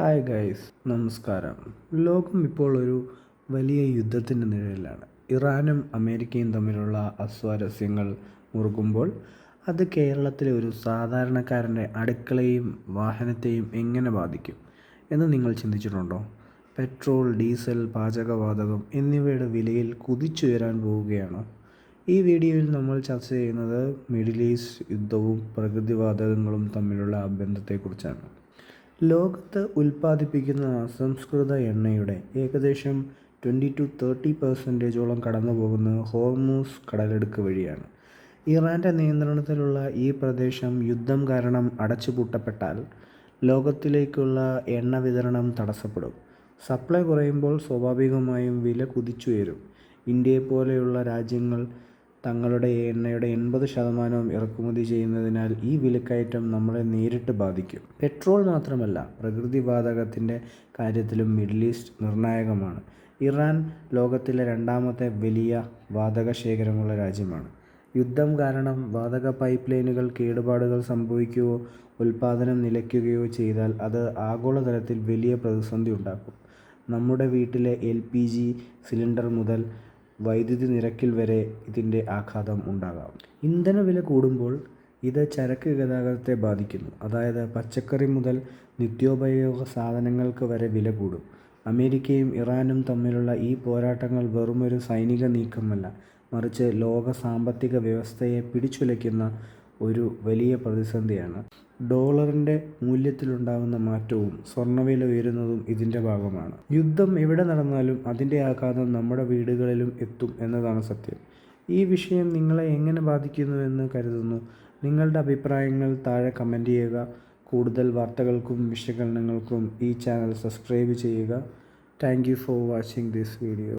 Hi guys, നമസ്കാരം. ലോകം ഇപ്പോൾ ഒരു വലിയ യുദ്ധത്തിൻ്റെ നിഴലിലാണ്. ഇറാനും അമേരിക്കയും തമ്മിലുള്ള അസ്വാരസ്യങ്ങൾ മുറുകുമ്പോൾ അത് കേരളത്തിലെ ഒരു സാധാരണക്കാരൻ്റെ അടുക്കളയും വാഹനത്തെയും എങ്ങനെ ബാധിക്കും എന്ന് നിങ്ങൾ ചിന്തിച്ചിട്ടുണ്ടോ? പെട്രോൾ, ഡീസൽ, പാചകവാതകം എന്നിവയുടെ വിലയിൽ കുതിച്ചുയരാൻ പോവുകയാണോ? ഈ വീഡിയോയിൽ നമ്മൾ ചർച്ച ചെയ്യുന്നത് മിഡിൽ ഈസ്റ്റ് യുദ്ധവും പ്രകൃതിവാതകങ്ങളും തമ്മിലുള്ള ബന്ധത്തെക്കുറിച്ചാണ്. ലോകത്ത് ഉൽപ്പാദിപ്പിക്കുന്ന അസംസ്കൃത എണ്ണയുടെ ഏകദേശം 20-30% കടന്നു പോകുന്നത് ഹോർമൂസ് കടലിടുക്ക് വഴിയാണ്. ഇറാൻ്റെ നിയന്ത്രണത്തിലുള്ള ഈ പ്രദേശം യുദ്ധം കാരണം അടച്ചുപൂട്ടപ്പെട്ടാൽ ലോകത്തിലേക്കുള്ള എണ്ണ വിതരണം തടസ്സപ്പെടും. സപ്ലൈ കുറയുമ്പോൾ സ്വാഭാവികമായും വില കുതിച്ചുയരും. ഇന്ത്യയെപ്പോലെയുള്ള രാജ്യങ്ങൾ തങ്ങളുടെ എണ്ണയുടെ 80% ഇറക്കുമതി ചെയ്യുന്നതിനാൽ ഈ വിലക്കയറ്റം നമ്മളെ നേരിട്ട് ബാധിക്കും. പെട്രോൾ മാത്രമല്ല, പ്രകൃതിവാതകത്തിൻ്റെ കാര്യത്തിലും മിഡിൽ ഈസ്റ്റ് നിർണായകമാണ്. ഇറാൻ ലോകത്തിലെ രണ്ടാമത്തെ വലിയ വാതക ശേഖരമുള്ള രാജ്യമാണ്. യുദ്ധം കാരണം വാതക പൈപ്പ് ലൈനുകൾ കേടുപാടുകൾ സംഭവിക്കുകയോ ഉൽപ്പാദനം നിലയ്ക്കുകയോ ചെയ്താൽ അത് ആഗോളതലത്തിൽ വലിയ പ്രതിസന്ധി ഉണ്ടാക്കും. നമ്മുടെ വീട്ടിലെ LPG സിലിണ്ടർ മുതൽ വൈദ്യുതി നിരക്കിൽ വരെ ഇതിൻ്റെ ആഘാതം ഉണ്ടാകാം. ഇന്ധനവില കൂടുമ്പോൾ ഇത് ചരക്ക് ഗതാഗതത്തെ ബാധിക്കുന്നു. അതായത് പച്ചക്കറി മുതൽ നിത്യോപയോഗ സാധനങ്ങൾക്ക് വരെ വില കൂടും. അമേരിക്കയും ഇറാനും തമ്മിലുള്ള ഈ പോരാട്ടങ്ങൾ വെറുമൊരു സൈനിക നീക്കമല്ല, മറിച്ച് ലോക സാമ്പത്തിക വ്യവസ്ഥയെ പിടിച്ചുലയ്ക്കുന്ന ഒരു വലിയ പ്രതിസന്ധിയാണ്. ഡോളറിൻ്റെ മൂല്യത്തിലുണ്ടാകുന്ന മാറ്റവും സ്വർണ്ണവില ഉയരുന്നതും ഇതിൻ്റെ ഭാഗമാണ്. യുദ്ധം എവിടെ നടന്നാലും അതിൻ്റെ ആഘാതം നമ്മുടെ വീടുകളിലും എത്തും എന്നതാണ് സത്യം. ഈ വിഷയം നിങ്ങളെ എങ്ങനെ ബാധിക്കുന്നുവെന്ന് കരുതുന്നു? നിങ്ങളുടെ അഭിപ്രായങ്ങൾ താഴെ കമൻറ്റ് ചെയ്യുക. കൂടുതൽ വാർത്തകൾക്കും വിശകലനങ്ങൾക്കും ഈ ചാനൽ സബ്സ്ക്രൈബ് ചെയ്യുക. Thank you for watching this video.